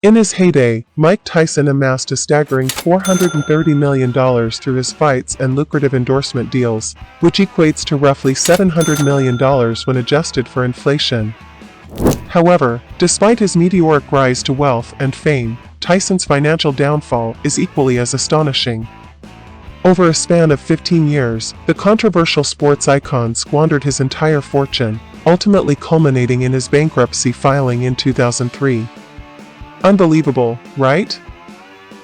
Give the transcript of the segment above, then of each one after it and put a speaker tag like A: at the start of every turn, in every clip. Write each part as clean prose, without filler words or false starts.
A: In his heyday, Mike Tyson amassed a staggering $430 million through his fights and lucrative endorsement deals, which equates to roughly $700 million when adjusted for inflation. However, despite his meteoric rise to wealth and fame, Tyson's financial downfall is equally as astonishing. Over a span of 15 years, the controversial sports icon squandered his entire fortune, ultimately culminating in his bankruptcy filing in 2003. Unbelievable, right?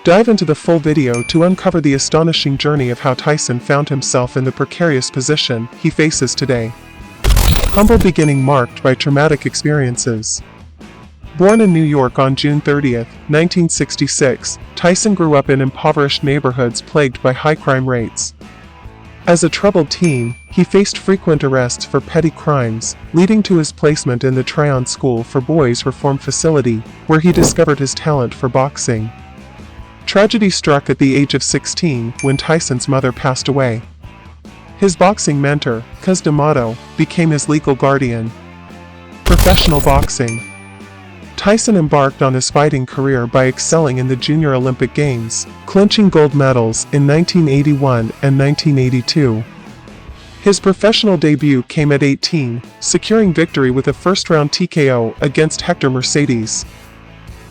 A: Dive into the full video to uncover the astonishing journey of how Tyson found himself in the precarious position he faces today. Humble beginning marked by traumatic experiences. Born in New York on June 30, 1966, Tyson grew up in impoverished neighborhoods plagued by high crime rates. As a troubled teen, he faced frequent arrests for petty crimes, leading to his placement in the Tryon School for Boys Reform Facility, where he discovered his talent for boxing. Tragedy struck at the age of 16 when Tyson's mother passed away. His boxing mentor, Cus D'Amato, became his legal guardian. Professional boxing. Tyson embarked on his fighting career by excelling in the Junior Olympic Games, clinching gold medals in 1981 and 1982. His professional debut came at 18, securing victory with a first-round TKO against Hector Mercedes.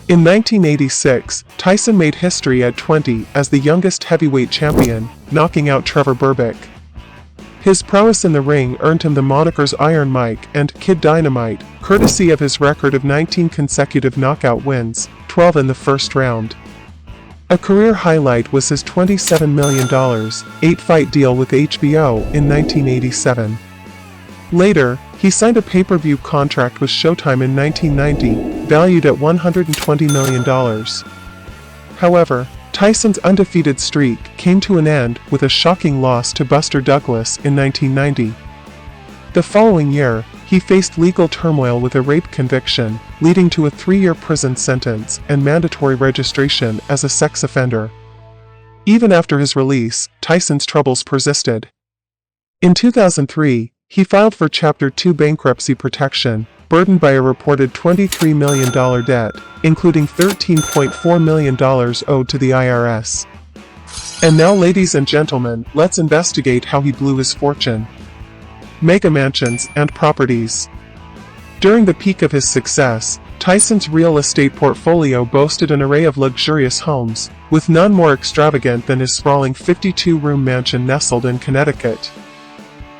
A: In 1986, Tyson made history at 20 as the youngest heavyweight champion, knocking out Trevor Berbick. His prowess in the ring earned him the monikers Iron Mike and Kid Dynamite, courtesy of his record of 19 consecutive knockout wins, 12 in the first round. A career highlight was his $27 million, 8-fight deal with HBO in 1987. Later, he signed a pay-per-view contract with Showtime in 1990, valued at $120 million. However, Tyson's undefeated streak came to an end with a shocking loss to Buster Douglas in 1990. The following year, he faced legal turmoil with a rape conviction, leading to a 3-year prison sentence and mandatory registration as a sex offender. Even after his release, Tyson's troubles persisted. In 2003, he filed for Chapter 2 bankruptcy protection, burdened by a reported $23 million debt, including $13.4 million owed to the IRS. And now, ladies and gentlemen, let's investigate how he blew his fortune. Mega mansions and properties. During the peak of his success, Tyson's real estate portfolio boasted an array of luxurious homes, with none more extravagant than his sprawling 52-room mansion nestled in Connecticut.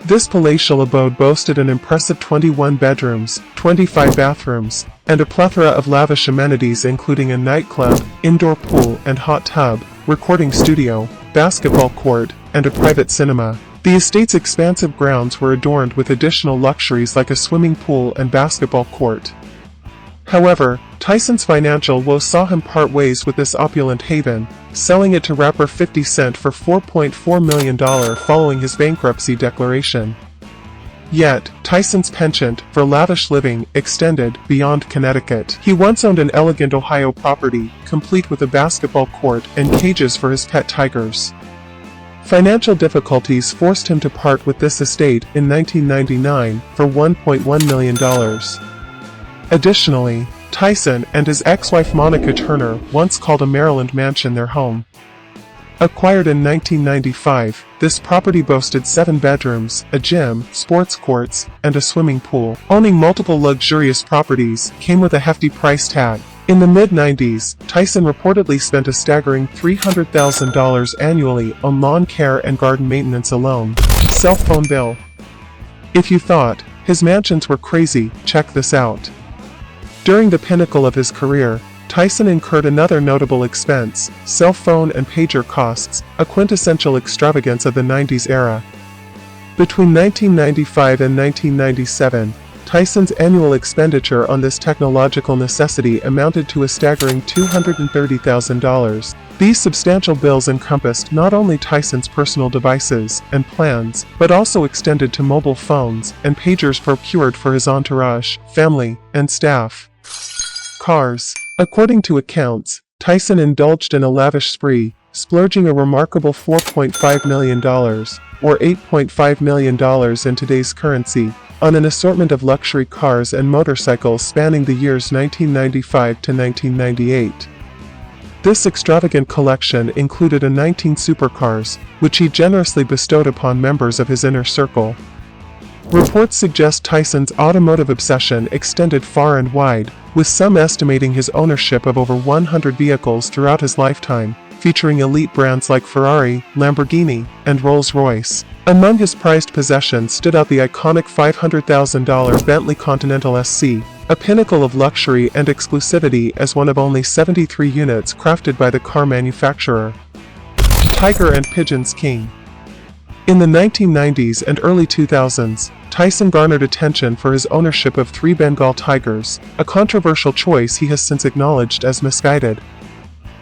A: This palatial abode boasted an impressive 21 bedrooms, 25 bathrooms, and a plethora of lavish amenities including a nightclub, indoor pool and hot tub, recording studio, basketball court, and a private cinema. The estate's expansive grounds were adorned with additional luxuries like a swimming pool and basketball court. However, Tyson's financial woes saw him part ways with this opulent haven, selling it to rapper 50 Cent for $4.4 million following his bankruptcy declaration. Yet, Tyson's penchant for lavish living extended beyond Connecticut. He once owned an elegant Ohio property, complete with a basketball court and cages for his pet tigers. Financial difficulties forced him to part with this estate in 1999 for $1.1 million. Additionally, Tyson and his ex-wife Monica Turner once called a Maryland mansion their home. Acquired in 1995, this property boasted 7 bedrooms, a gym, sports courts, and a swimming pool. Owning multiple luxurious properties came with a hefty price tag. In the mid-90s, Tyson reportedly spent a staggering $300,000 annually on lawn care and garden maintenance alone. Cell phone bill. If you thought his mansions were crazy, check this out. During the pinnacle of his career, Tyson incurred another notable expense: cell phone and pager costs, a quintessential extravagance of the 90s era. Between 1995 and 1997, Tyson's annual expenditure on this technological necessity amounted to a staggering $230,000. These substantial bills encompassed not only Tyson's personal devices and plans, but also extended to mobile phones and pagers procured for his entourage, family, and staff. Cars. According to accounts, Tyson indulged in a lavish spree, splurging a remarkable $4.5 million, or $8.5 million in today's currency, on an assortment of luxury cars and motorcycles spanning the years 1995 to 1998. This extravagant collection included 19 supercars, which he generously bestowed upon members of his inner circle. Reports suggest Tyson's automotive obsession extended far and wide, with some estimating his ownership of over 100 vehicles throughout his lifetime, featuring elite brands like Ferrari, Lamborghini, and Rolls-Royce. Among his prized possessions stood out the iconic $500,000 Bentley Continental SC, a pinnacle of luxury and exclusivity as one of only 73 units crafted by the car manufacturer. Tiger and Pigeons King. In the 1990s and early 2000s, Tyson garnered attention for his ownership of 3 Bengal tigers, a controversial choice he has since acknowledged as misguided.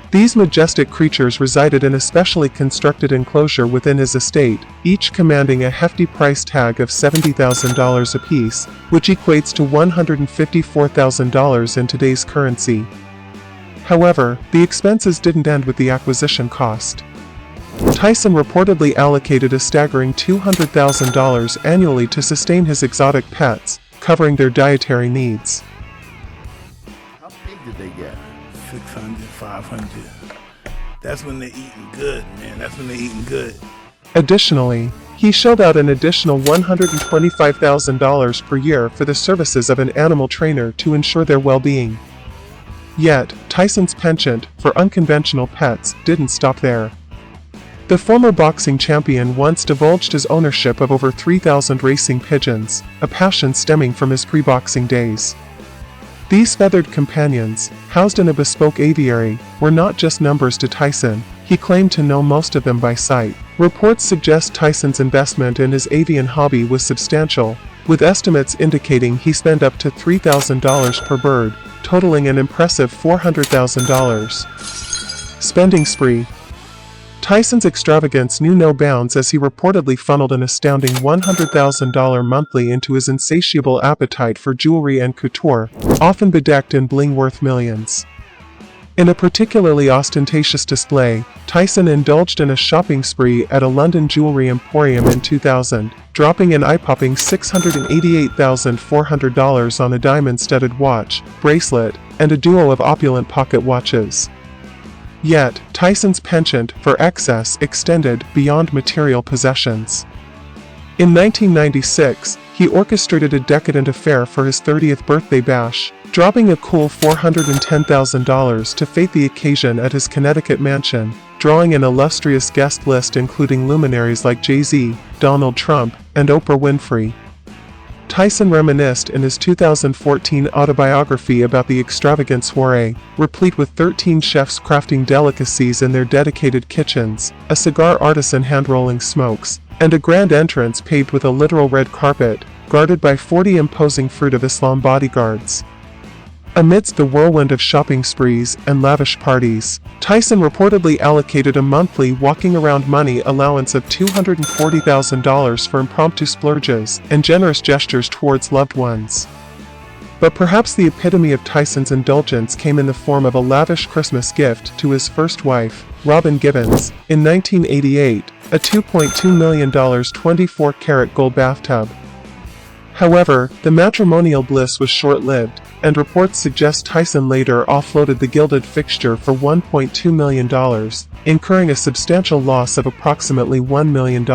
A: These majestic creatures resided in a specially constructed enclosure within his estate, each commanding a hefty price tag of $70,000 apiece, which equates to $154,000 in today's currency. However, the expenses didn't end with the acquisition cost. Tyson reportedly allocated a staggering $200,000 annually to sustain his exotic pets, covering their dietary needs.
B: How big did they get? 600, 500. That's when they're eating good, man. That's when they're eating good.
A: Additionally, he shelled out an additional $125,000 per year for the services of an animal trainer to ensure their well-being. Yet, Tyson's penchant for unconventional pets didn't stop there. The former boxing champion once divulged his ownership of over 3,000 racing pigeons, a passion stemming from his pre-boxing days. These feathered companions, housed in a bespoke aviary, were not just numbers to Tyson. He claimed to know most of them by sight. Reports suggest Tyson's investment in his avian hobby was substantial, with estimates indicating he spent up to $3,000 per bird, totaling an impressive $400,000. Spending spree. Tyson's extravagance knew no bounds as he reportedly funneled an astounding $100,000 monthly into his insatiable appetite for jewelry and couture, often bedecked in bling worth millions. In a particularly ostentatious display, Tyson indulged in a shopping spree at a London jewelry emporium in 2000, dropping an eye-popping $688,400 on a diamond-studded watch, bracelet, and a duo of opulent pocket watches. Yet, Tyson's penchant for excess extended beyond material possessions. In 1996, he orchestrated a decadent affair for his 30th birthday bash, dropping a cool $410,000 to fate the occasion at his Connecticut mansion, drawing an illustrious guest list including luminaries like Jay-Z, Donald Trump, and Oprah Winfrey. Tyson reminisced in his 2014 autobiography about the extravagant soiree, replete with 13 chefs crafting delicacies in their dedicated kitchens, a cigar artisan hand-rolling smokes, and a grand entrance paved with a literal red carpet, guarded by 40 imposing Fruit of Islam bodyguards. Amidst the whirlwind of shopping sprees and lavish parties, Tyson reportedly allocated a monthly walking-around money allowance of $240,000 for impromptu splurges and generous gestures towards loved ones. But perhaps the epitome of Tyson's indulgence came in the form of a lavish Christmas gift to his first wife, Robin Gibbons, in 1988, a $2.2 million 24-karat gold bathtub. However, the matrimonial bliss was short-lived, and reports suggest Tyson later offloaded the gilded fixture for $1.2 million, incurring a substantial loss of approximately $1 million.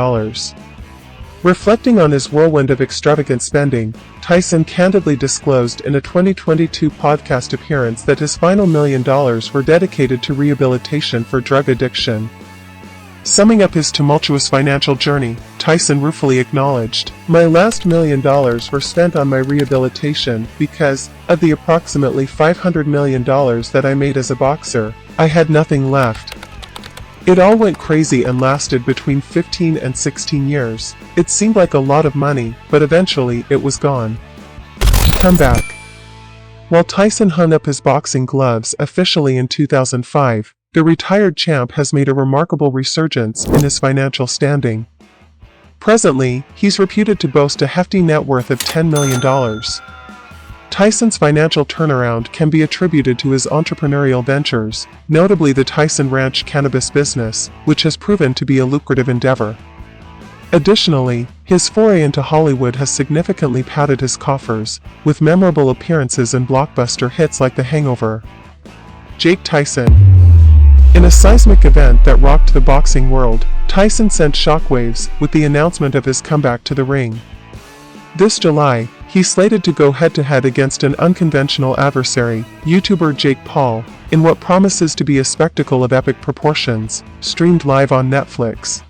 A: Reflecting on his whirlwind of extravagant spending, Tyson candidly disclosed in a 2022 podcast appearance that his final $1 million were dedicated to rehabilitation for drug addiction. Summing up his tumultuous financial journey, Tyson ruefully acknowledged, "My last $1 million were spent on my rehabilitation because, of the approximately $500 million that I made as a boxer, I had nothing left. It all went crazy and lasted between 15 and 16 years. It seemed like a lot of money, but eventually it was gone." Comeback. While Tyson hung up his boxing gloves officially in 2005, the retired champ has made a remarkable resurgence in his financial standing. Presently, he's reputed to boast a hefty net worth of $10 million. Tyson's financial turnaround can be attributed to his entrepreneurial ventures, notably the Tyson Ranch cannabis business, which has proven to be a lucrative endeavor. Additionally, his foray into Hollywood has significantly padded his coffers, with memorable appearances in blockbuster hits like The Hangover. Jake Tyson. In a seismic event that rocked the boxing world, Tyson sent shockwaves with the announcement of his comeback to the ring. This July, he's slated to go head-to-head against an unconventional adversary, YouTuber Jake Paul, in what promises to be a spectacle of epic proportions, streamed live on Netflix.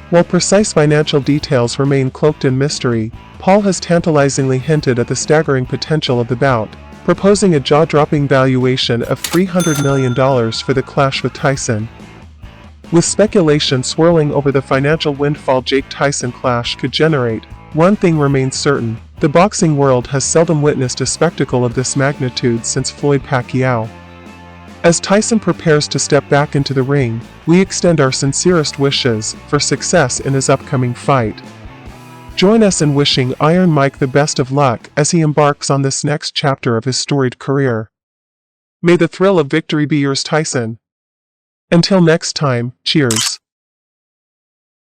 A: While precise financial details remain cloaked in mystery, Paul has tantalizingly hinted at the staggering potential of the bout, proposing a jaw-dropping valuation of $300 million for the clash with Tyson. With speculation swirling over the financial windfall Jake Tyson clash could generate, one thing remains certain: the boxing world has seldom witnessed a spectacle of this magnitude since Floyd Pacquiao. As Tyson prepares to step back into the ring, we extend our sincerest wishes for success in his upcoming fight. Join us in wishing Iron Mike the best of luck as he embarks on this next chapter of his storied career. May the thrill of victory be yours, Tyson. Until next time, cheers.